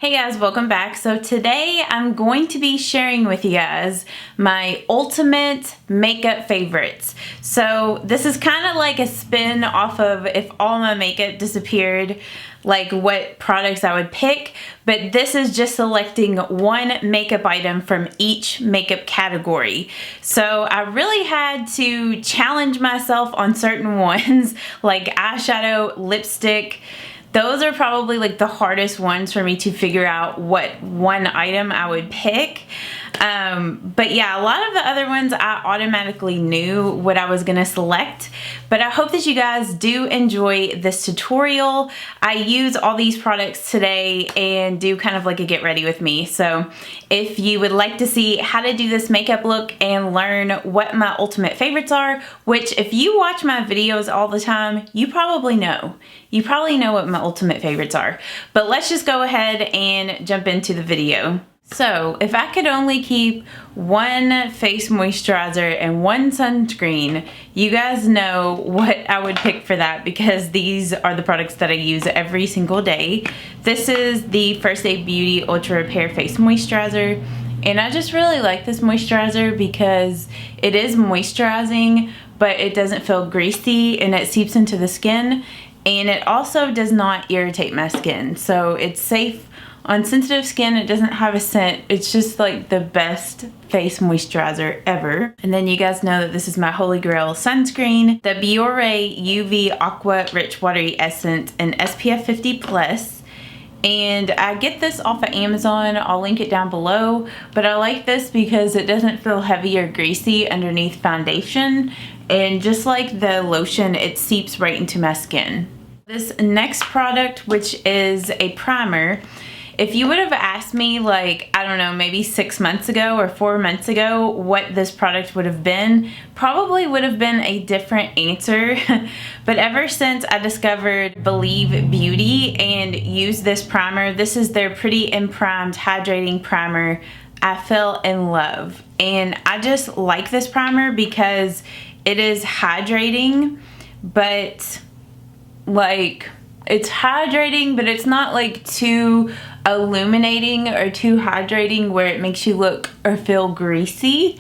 Hey guys, welcome back. So today I'm going to be sharing with you guys my ultimate makeup favorites. So this is kind of like a spin off of if all my makeup disappeared, like what products I would pick, but this is just selecting one makeup item from each makeup category. So I really had to challenge myself on certain ones like eyeshadow, lipstick. Those are probably like the hardest ones for me to figure out what one item I would pick. But yeah, a lot of the other ones I automatically knew what I was gonna select. But I hope that you guys do enjoy this tutorial. I use all these products today and do kind of like a get ready with me. So if you would like to see how to do this makeup look and learn what my ultimate favorites are, which if you watch my videos all the time, you probably know. You probably know what my ultimate favorites are. But let's just go ahead and jump into the video. So if I could only keep one face moisturizer and one sunscreen, you guys know what I would pick for that because these are the products that I use every single day. This is the First Aid Beauty Ultra Repair Face Moisturizer. And I just really like this moisturizer because it is moisturizing, but it doesn't feel greasy and it seeps into the skin. And it also does not irritate my skin. So it's safe on sensitive skin. It doesn't have a scent. It's just like the best face moisturizer ever. And then you guys know that this is my holy grail sunscreen, the Biore UV Aqua Rich Watery Essence in SPF 50+. And I get this off of Amazon. I'll link it down below. But I like this because it doesn't feel heavy or greasy underneath foundation. And just like the lotion, it seeps right into my skin. This next product, which is a primer, if you would have asked me like, I don't know, maybe 6 months ago or 4 months ago what this product would have been, probably would have been a different answer. But ever since I discovered Believe Beauty and used this primer, this is their Pretty and Primed Hydrating Primer, I fell in love. And I just like this primer because it is hydrating, but like, it's hydrating, but it's not like too illuminating or too hydrating where it makes you look or feel greasy.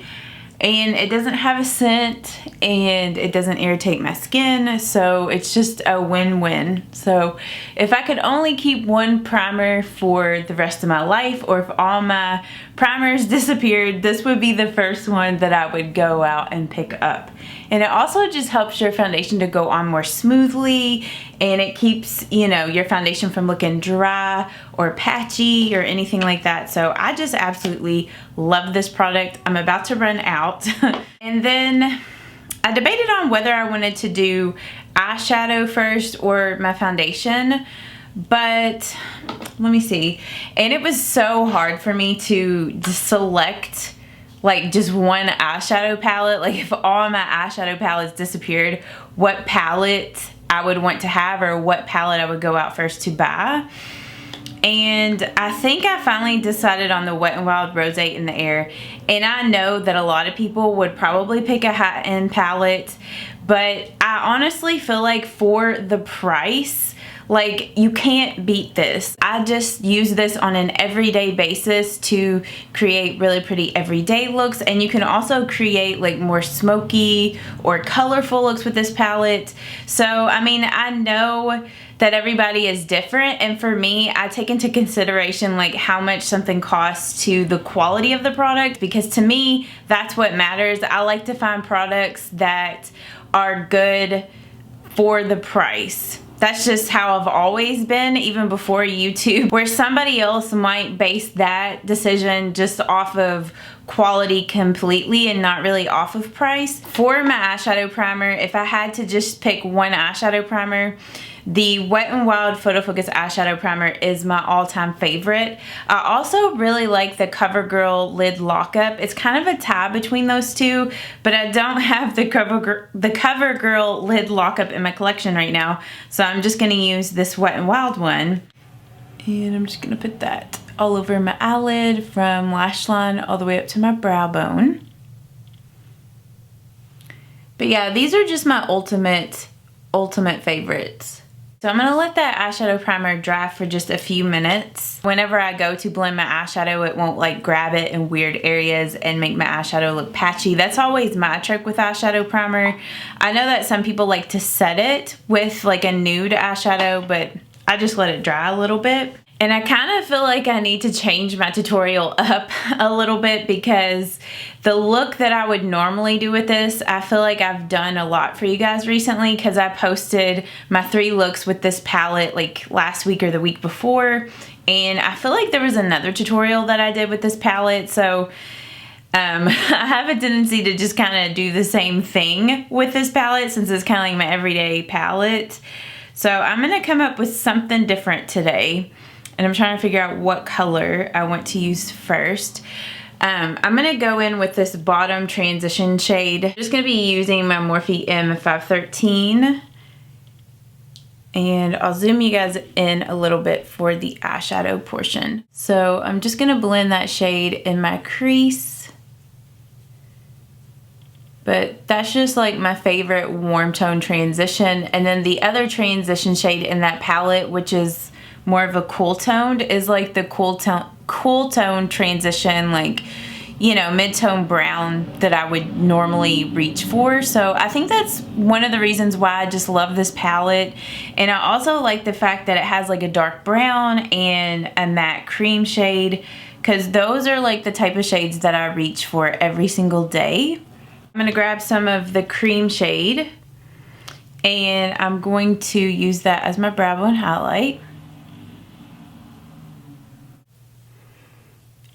And it doesn't have a scent and it doesn't irritate my skin, so it's just a win-win. So if I could only keep one primer for the rest of my life, or if all my primers disappeared, this would be the first one that I would go out and pick up. And it also just helps your foundation to go on more smoothly, and it keeps, you know, your foundation from looking dry or patchy or anything like that. So I just absolutely love this product. I'm about to run out. And then I debated on whether I wanted to do eyeshadow first or my foundation, but let me see. And it was so hard for me to select like just one eyeshadow palette. Like if all my eyeshadow palettes disappeared, what palette I would want to have or what palette I would go out first to buy. And I think I finally decided on the Wet n Wild Rose in the Air. And I know that a lot of people would probably pick a high-end palette, but I honestly feel like for the price, like you can't beat this. I just use this on an everyday basis to create really pretty everyday looks, and you can also create like more smoky or colorful looks with this palette. So I mean, I know that everybody is different, and for me, I take into consideration like how much something costs to the quality of the product, because to me that's what matters. I like to find products that are good for the price. That's just how I've always been, even before YouTube, where somebody else might base that decision just off of quality completely and not really off of price. For my eyeshadow primer, if I had to just pick one eyeshadow primer, the Wet n Wild Photo Focus Eyeshadow Primer is my all-time favorite. I also really like the CoverGirl Lid Lockup. It's kind of a tie between those two, but I don't have the CoverGirl Lid Lockup in my collection right now, so I'm just going to use this Wet n Wild one. And I'm just going to put that all over my eyelid from lash line all the way up to my brow bone. But yeah, these are just my ultimate favorites. So I'm gonna let that eyeshadow primer dry for just a few minutes. Whenever I go to blend my eyeshadow, it won't like grab it in weird areas and make my eyeshadow look patchy. That's always my trick with eyeshadow primer. I know that some people like to set it with like a nude eyeshadow, but I just let it dry a little bit. And I kind of feel like I need to change my tutorial up a little bit because the look that I would normally do with this, I feel like I've done a lot for you guys recently because I posted my 3 looks with this palette like last week or the week before. And I feel like there was another tutorial that I did with this palette. So I have a tendency to just kind of do the same thing with this palette since it's kind of like my everyday palette. So I'm going to come up with something different today. And I'm trying to figure out what color I want to use first. I'm going to go in with this bottom transition shade. I'm just going to be using my Morphe M513. And I'll zoom you guys in a little bit for the eyeshadow portion. So I'm just going to blend that shade in my crease. But that's just like my favorite warm tone transition. And then the other transition shade in that palette, which is more of a cool toned, is like the cool tone transition, like, you know, mid-tone brown that I would normally reach for. So I think that's one of the reasons why I just love this palette. And I also like the fact that it has like a dark brown and a matte cream shade, because those are like the type of shades that I reach for every single day. I'm gonna grab some of the cream shade and I'm going to use that as my brow bone highlight.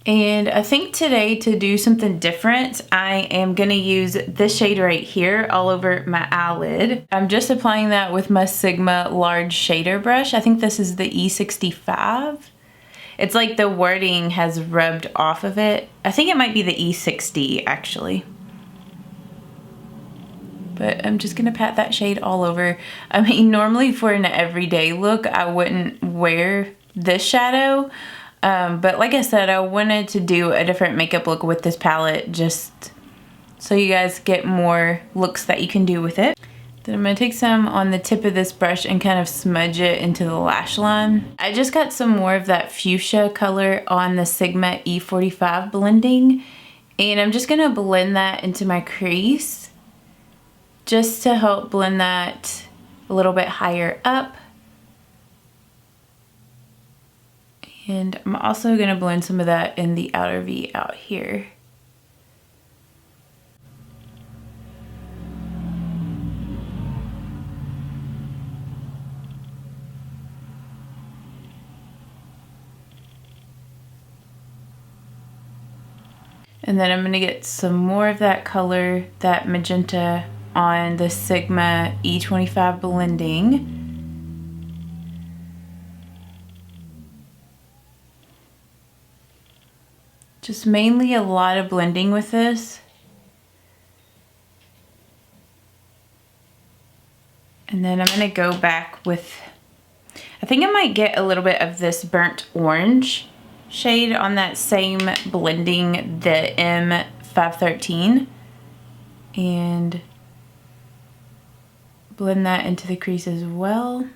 And I think today, to do something different, I am going to use this shade right here all over my eyelid. I'm just applying that with my Sigma large shader brush. I think this is the E65. It's like the wording has rubbed off of it. I think it might be the E60 actually. But I'm just going to pat that shade all over. I mean, normally for an everyday look, I wouldn't wear this shadow. But like I said, I wanted to do a different makeup look with this palette just so you guys get more looks that you can do with it. Then I'm going to take some on the tip of this brush and kind of smudge it into the lash line. I just got some more of that fuchsia color on the Sigma E45 blending. And I'm just going to blend that into my crease just to help blend that a little bit higher up. And I'm also going to blend some of that in the outer V out here. And then I'm going to get some more of that color, that magenta, on the Sigma E25 blending. Just mainly a lot of blending with this. And then I'm going to go back with, I think I might get a little bit of this burnt orange shade on that same blending, the M513. And blend that into the crease as well.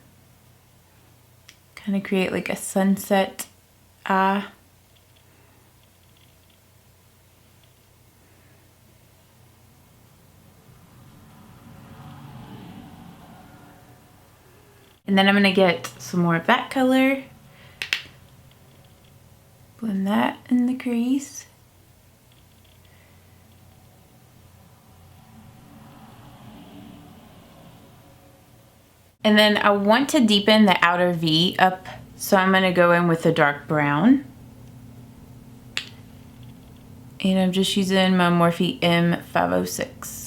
Kind of create like a sunset eye. And then I'm going to get some more of that color. Blend that in the crease. And then I want to deepen the outer V up, so I'm going to go in with the dark brown. And I'm just using my Morphe M506.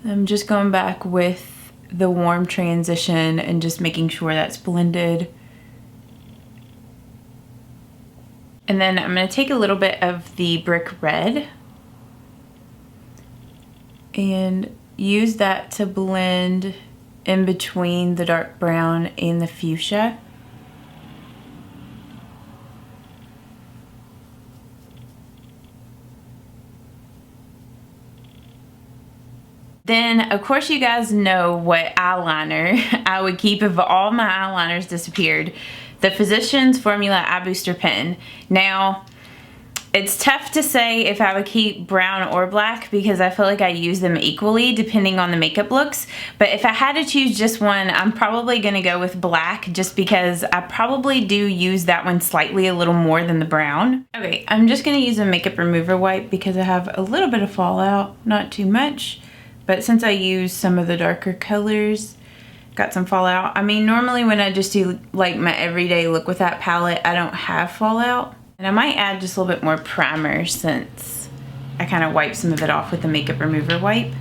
I'm just going back with the warm transition and just making sure that's blended. And then I'm going to take a little bit of the brick red and use that to blend in between the dark brown and the fuchsia. Then, of course, you guys know what eyeliner I would keep if all my eyeliners disappeared. The Physicians Formula Eye Booster Pen. Now, it's tough to say if I would keep brown or black because I feel like I use them equally depending on the makeup looks. But if I had to choose just one, I'm probably going to go with black just because I probably do use that one slightly a little more than the brown. Okay, I'm just going to use a makeup remover wipe because I have a little bit of fallout, not too much. But since I use some of the darker colors, got some fallout. I mean, normally when I just do like my everyday look with that palette, I don't have fallout. And I might add just a little bit more primer since I kind of wiped some of it off with the makeup remover wipe.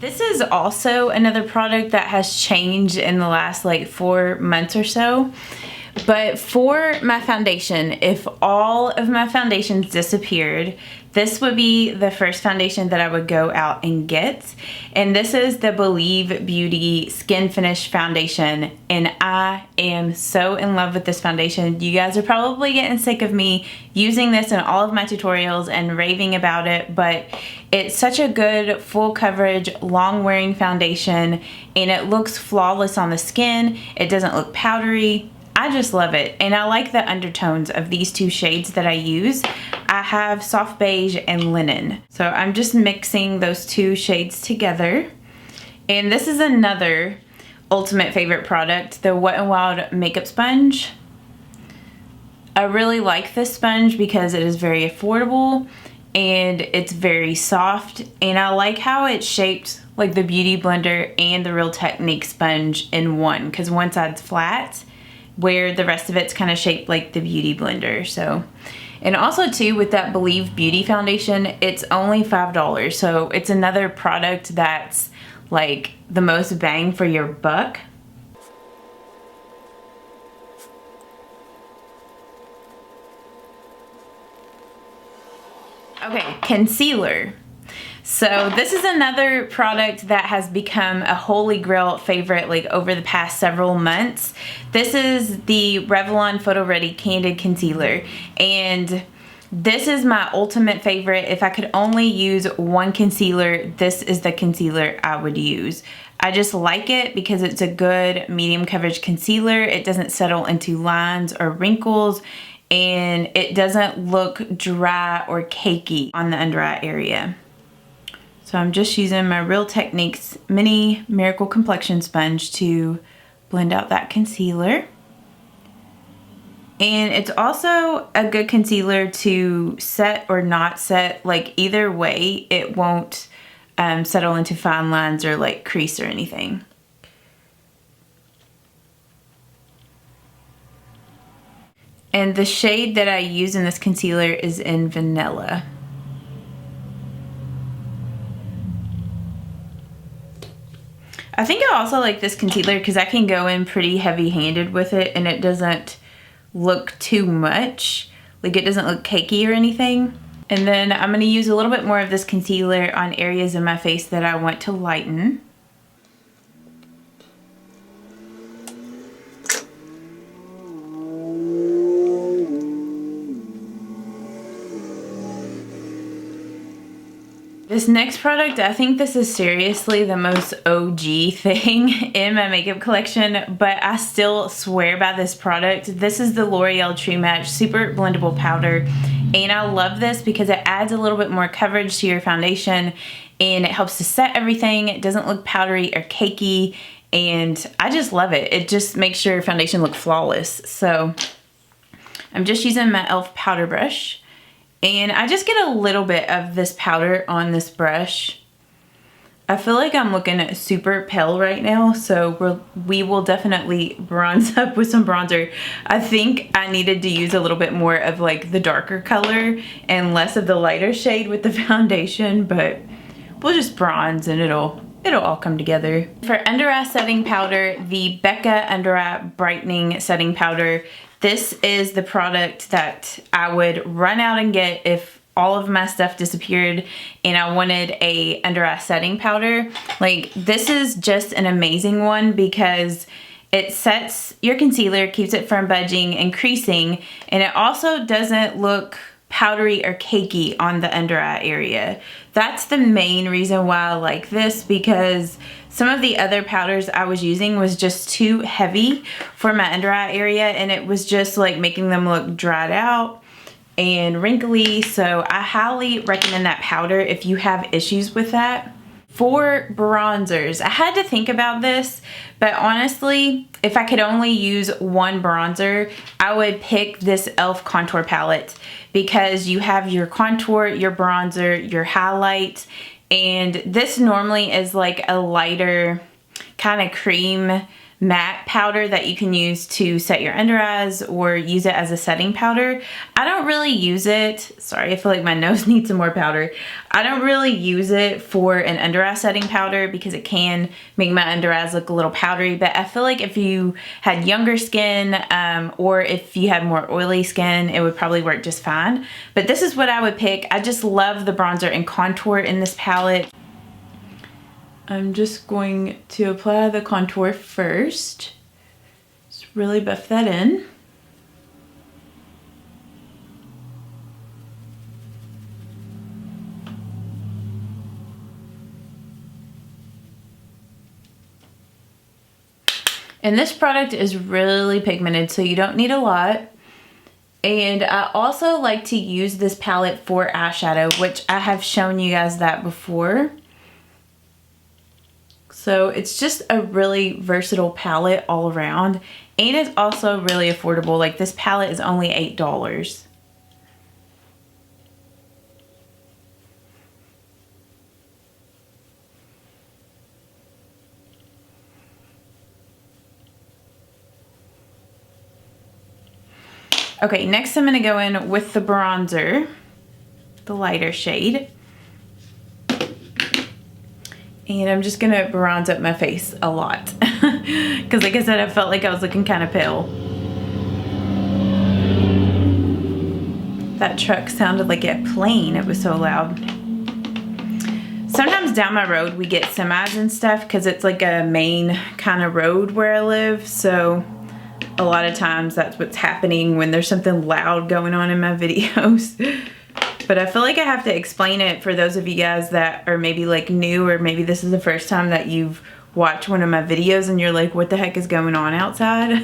This is also another product that has changed in the last like 4 months or so. But for my foundation, if all of my foundations disappeared, this would be the first foundation that I would go out and get. And this is the Believe Beauty Skin Finish Foundation. And I am so in love with this foundation. You guys are probably getting sick of me using this in all of my tutorials and raving about it, but it's such a good full coverage, long wearing foundation, and it looks flawless on the skin. It doesn't look powdery. I just love it, and I like the undertones of these 2 shades that I use. I have soft beige and linen, so I'm just mixing those 2 shades together. And this is another ultimate favorite product, the Wet n Wild makeup sponge. I really like this sponge because it is very affordable and it's very soft, and I like how it's shaped like the Beauty Blender and the Real Technique sponge in one, because one side's flat where the rest of it's kind of shaped like the Beauty Blender. So, and also too, with that Believe Beauty foundation, it's only $5. So it's another product that's like the most bang for your buck. Okay, concealer. So this is another product that has become a holy grail favorite like over the past several months. This is the Revlon Photo Ready Candid Concealer, and this is my ultimate favorite. If I could only use one concealer, this is the concealer I would use. I just like it because it's a good medium coverage concealer. It doesn't settle into lines or wrinkles, and it doesn't look dry or cakey on the under eye area. So I'm just using my Real Techniques Mini Miracle Complexion Sponge to blend out that concealer. And it's also a good concealer to set or not set. Like either way, it won't settle into fine lines or like crease or anything. And the shade that I use in this concealer is in Vanilla. I think I also like this concealer because I can go in pretty heavy-handed with it and it doesn't look too much. Like it doesn't look cakey or anything. And then I'm going to use a little bit more of this concealer on areas of my face that I want to lighten. This next product, I think this is seriously the most OG thing in my makeup collection, but I still swear by this product. This is the L'Oreal True Match Super Blendable Powder, and I love this because it adds a little bit more coverage to your foundation and it helps to set everything. It doesn't look powdery or cakey, and I just love it. It just makes your foundation look flawless. So I'm just using my e.l.f. powder brush. And I just get a little bit of this powder on this brush. I feel like I'm looking super pale right now, so we will definitely bronze up with some bronzer. I think I needed to use a little bit more of like the darker color and less of the lighter shade with the foundation, but we'll just bronze and it'll all come together. For under eye setting powder, the Becca Under Eye Brightening Setting Powder. This is the product that I would run out and get if all of my stuff disappeared and I wanted a under eye setting powder. Like, this is just an amazing one because it sets your concealer, keeps it from budging and creasing, and it also doesn't look powdery or cakey on the under eye area. That's the main reason why I like this, because some of the other powders I was using was just too heavy for my under eye area, and it was just like making them look dried out and wrinkly. So I highly recommend that powder if you have issues with that. For bronzers, I had to think about this, but honestly, if I could only use one bronzer, I would pick this e.l.f. contour palette, because you have your contour, your bronzer, your highlight, and this normally is like a lighter kind of cream matte powder that you can use to set your under eyes or use it as a setting powder. I don't really use it. Sorry, I feel like my nose needs some more powder. I don't really use it for an under eye setting powder because it can make my under eyes look a little powdery, but I feel like if you had younger skin or if you had more oily skin, it would probably work just fine. But this is what I would pick. I just love the bronzer and contour in this palette. I'm just going to apply the contour first. Just really buff that in. And this product is really pigmented, so you don't need a lot. And I also like to use this palette for eyeshadow, which I have shown you guys that before. So it's just a really versatile palette all around, and it's also really affordable. Like, this palette is only $8. Okay, next I'm gonna go in with the bronzer, the lighter shade. And I'm just gonna bronze up my face a lot. Because like I said, I felt like I was looking kind of pale. That truck sounded like a plane, it was so loud. Sometimes down my road we get semis and stuff because it's like a main kind of road where I live. So a lot of times that's what's happening when there's something loud going on in my videos. But I feel like I have to explain it for those of you guys that are maybe like new, or maybe this is the first time that you've watched one of my videos and you're like, what the heck is going on outside?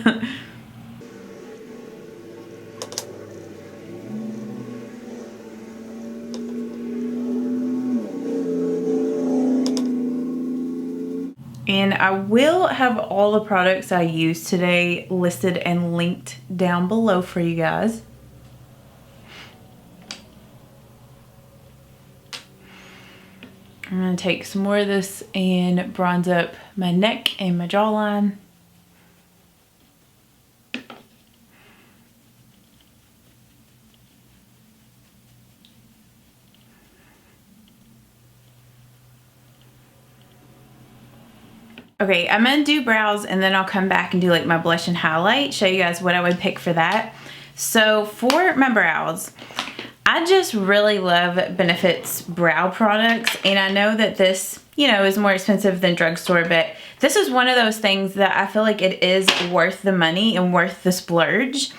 And I will have all the products I used today listed and linked down below for you guys. I'm going to take some more of this and bronze up my neck and my jawline. Okay, I'm going to do brows and then I'll come back and do like my blush and highlight, show you guys what I would pick for that. So for my brows, I just really love Benefit's brow products, and I know that this, you know, is more expensive than drugstore, but this is one of those things that I feel like it is worth the money and worth the splurge.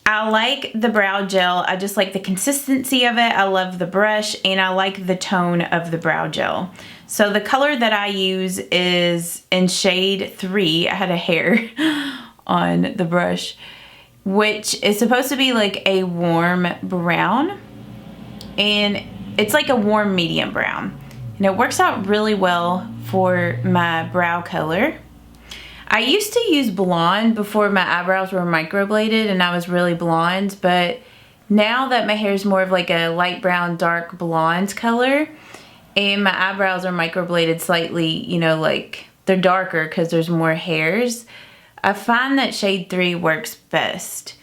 I like the brow gel. I just like the consistency of it. I love the brush, and I like the tone of the brow gel. So the color that I use is in shade 3. I had a hair on the brush, which is supposed to be like a warm brown, and it's like a warm medium brown, and it works out really well for my brow color. I used to use blonde before my eyebrows were microbladed and I was really blonde, but now that my hair is more of like a light brown, dark blonde color, and my eyebrows are microbladed slightly, you know, like they're darker because there's more hairs, I find that shade 3 works best.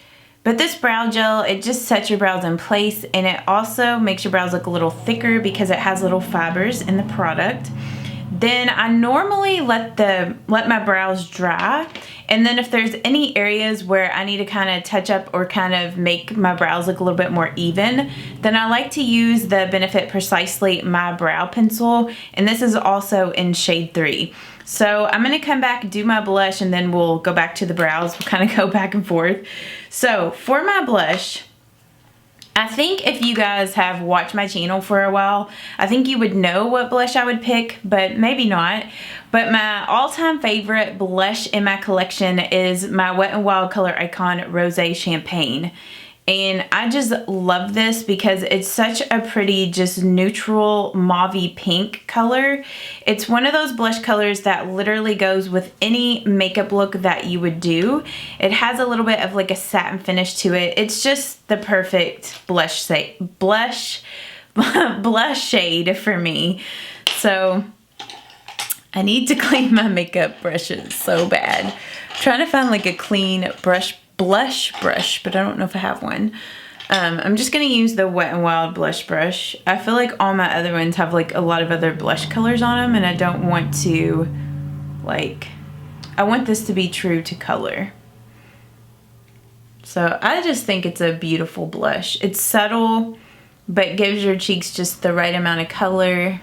But this brow gel, it just sets your brows in place, and it also makes your brows look a little thicker because it has little fibers in the product. Then I normally let my brows dry, and then if there's any areas where I need to kind of touch up or kind of make my brows look a little bit more even, then I like to use the Benefit Precisely My Brow Pencil, and this is also in shade 3. So I'm going to come back, do my blush, and then we'll go back to the brows. We'll kind of go back and forth. So for my blush, I think if you guys have watched my channel for a while, I think you would know what blush I would pick, but maybe not. But my all-time favorite blush in my collection is my Wet n Wild Color Icon Rosé Champagne. And I just love this because it's such a pretty, just neutral mauve-y pink color. It's one of those blush colors that literally goes with any makeup look that you would do. It has a little bit of like a satin finish to it. It's just the perfect blush shade for me. So I need to clean my makeup brushes so bad. I'm trying to find like a clean blush brush, but I don't know if I have one. I'm just gonna use the Wet n Wild blush brush. I feel like all my other ones have like a lot of other blush colors on them, and I don't want to, like, I want this to be true to color. So I just think it's a beautiful blush. It's subtle, but gives your cheeks just the right amount of color.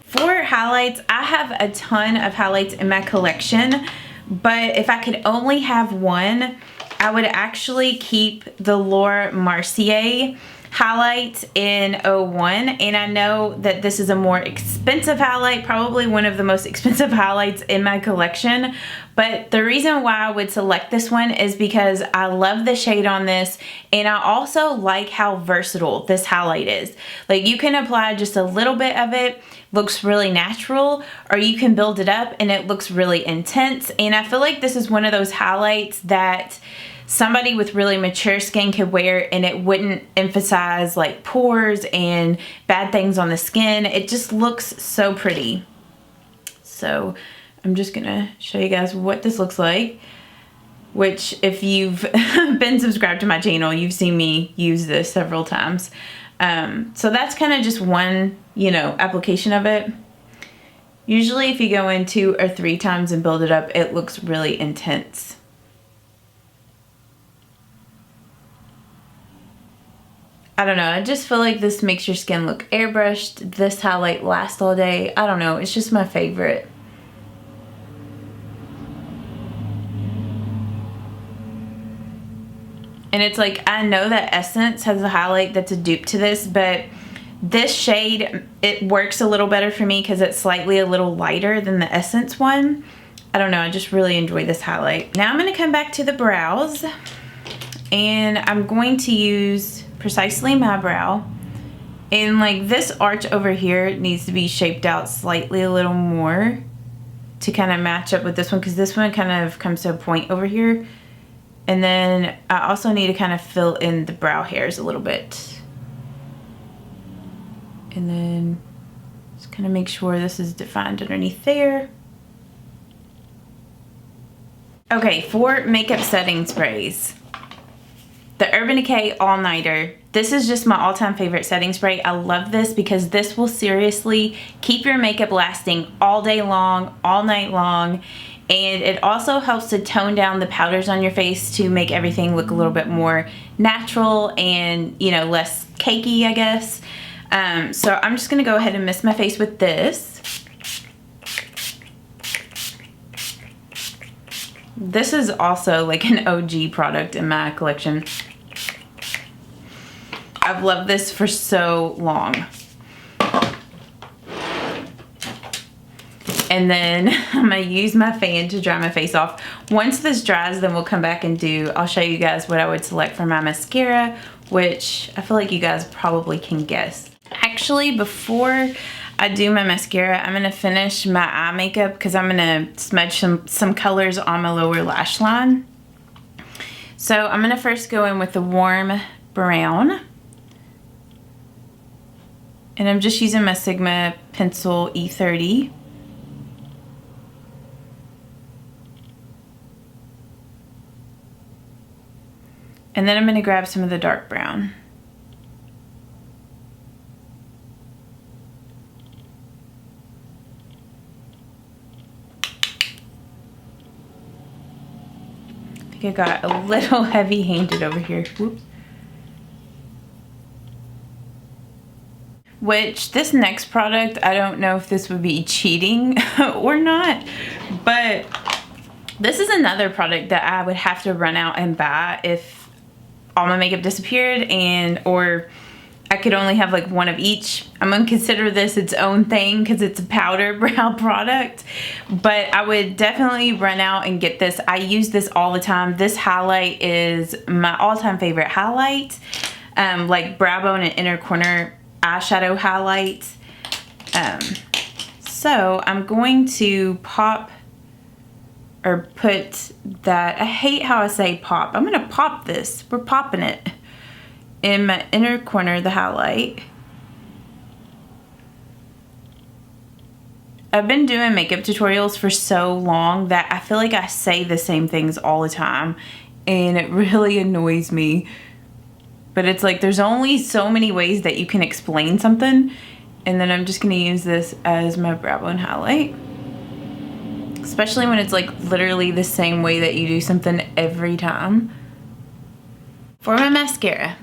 For highlights, I have a ton of highlights in my collection, but if I could only have one, I would actually keep the Laura Mercier highlight in 01. And I know that this is a more expensive highlight, probably one of the most expensive highlights in my collection. But the reason why I would select this one is because I love the shade on this, and I also like how versatile this highlight is. Like, you can apply just a little bit of it, looks really natural, or you can build it up and it looks really intense. And I feel like this is one of those highlights that somebody with really mature skin could wear and it wouldn't emphasize like pores and bad things on the skin. It just looks so pretty. So I'm just gonna show you guys what this looks like, which if you've been subscribed to my channel, you've seen me use this several times. So that's kind of just one, you know, application of it. Usually if you go in 2 or 3 times and build it up, it looks really intense. I don't know, I just feel like this makes your skin look airbrushed. This highlight lasts all day. I don't know, it's just my favorite. And it's like, I know that Essence has a highlight that's a dupe to this, but this shade, it works a little better for me because it's slightly a little lighter than the Essence one. I don't know, I just really enjoy this highlight. Now I'm gonna come back to the brows, and I'm going to use Precisely My Brow. And like, this arch over here needs to be shaped out slightly a little more to kind of match up with this one, because this one kind of comes to a point over here. And then I also need to kind of fill in the brow hairs a little bit. And then just kind of make sure this is defined underneath there. Okay, for makeup setting sprays, the Urban Decay All Nighter. This is just my all-time favorite setting spray. I love this because this will seriously keep your makeup lasting all day long, all night long. And it also helps to tone down the powders on your face to make everything look a little bit more natural and, you know, less cakey, I guess. So I'm just gonna go ahead and mist my face with this. This is also like an OG product in my collection. I've loved this for so long. And then I'm gonna use my fan to dry my face off. Once this dries, then we'll come back and I'll show you guys what I would select for my mascara, which I feel like you guys probably can guess. Actually, before I do my mascara, I'm gonna finish my eye makeup because I'm gonna smudge some colors on my lower lash line. So I'm gonna first go in with the warm brown. And I'm just using my Sigma pencil E30. And then I'm gonna grab some of the dark brown. I think I got a little heavy-handed over here. Whoops. Which, this next product, I don't know if this would be cheating or not, but this is another product that I would have to run out and buy if all my makeup disappeared or I could only have like one of each. I'm gonna consider this its own thing because it's a powder brow product, but I would definitely run out and get this. I use this all the time. This highlight is my all-time favorite highlight, like brow bone and inner corner eyeshadow highlight. So I'm going to pop or put that. I hate how I say pop. I'm gonna pop this. We're popping it in my inner corner, the highlight. I've been doing makeup tutorials for so long that I feel like I say the same things all the time and it really annoys me. But it's like there's only so many ways that you can explain something, and then I'm just gonna use this as my brow bone highlight. Especially when it's like literally the same way that you do something every time. For my mascara,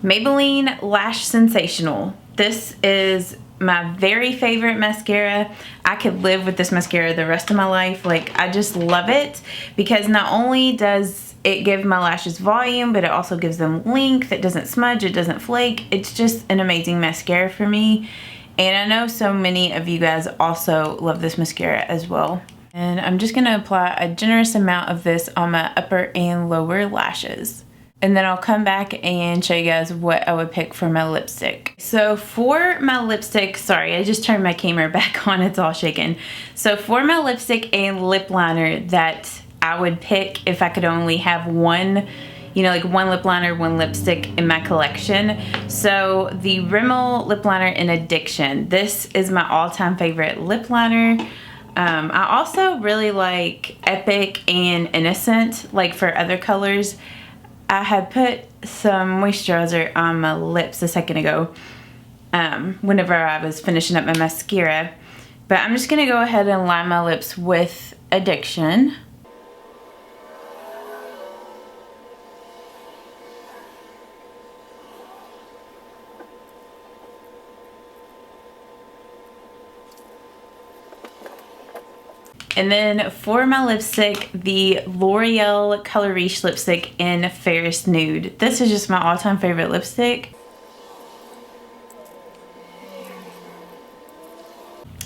Maybelline Lash Sensational. This is my very favorite mascara. I could live with this mascara the rest of my life. Like, I just love it because not only does it give my lashes volume, but it also gives them length. It doesn't smudge, it doesn't flake. It's just an amazing mascara for me. And I know so many of you guys also love this mascara as well. And I'm just gonna apply a generous amount of this on my upper and lower lashes. And then I'll come back and show you guys what I would pick for my lipstick. So for my lipstick, sorry, I just turned my camera back on, it's all shaking. So for my lipstick and lip liner that I would pick if I could only have one, you know, like one lip liner, one lipstick in my collection. So the Rimmel lip liner in Addiction. This is my all-time favorite lip liner. I also really like Epic and Innocent, like for other colors. I had put some moisturizer on my lips a second ago whenever I was finishing up my mascara. But I'm just gonna go ahead and line my lips with Addiction. And then for my lipstick, the L'Oreal Color Riche lipstick in Ferris Nude. This is just my all-time favorite lipstick.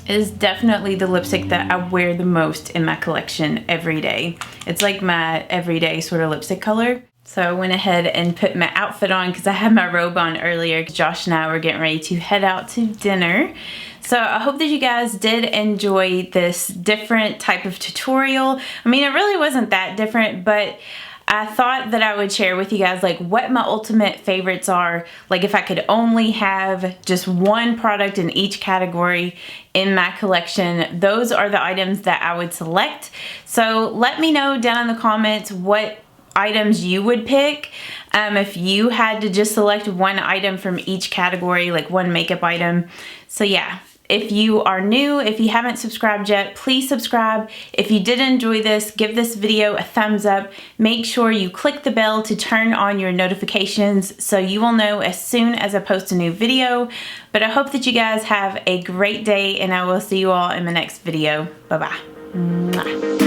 It is definitely the lipstick that I wear the most in my collection every day. It's like my everyday sort of lipstick color. So I went ahead and put my outfit on because I had my robe on earlier. Josh and I were getting ready to head out to dinner. So I hope that you guys did enjoy this different type of tutorial. I mean, it really wasn't that different, but I thought that I would share with you guys like what my ultimate favorites are. Like if I could only have just one product in each category in my collection, those are the items that I would select. So let me know down in the comments what items you would pick if you had to just select one item from each category, like one makeup item. So yeah, if you are new, if you haven't subscribed yet, please subscribe. If you did enjoy this, give this video a thumbs up. Make sure you click the bell to turn on your notifications so you will know as soon as I post a new video. But I hope that you guys have a great day, and I will see you all in the next video. Bye-bye.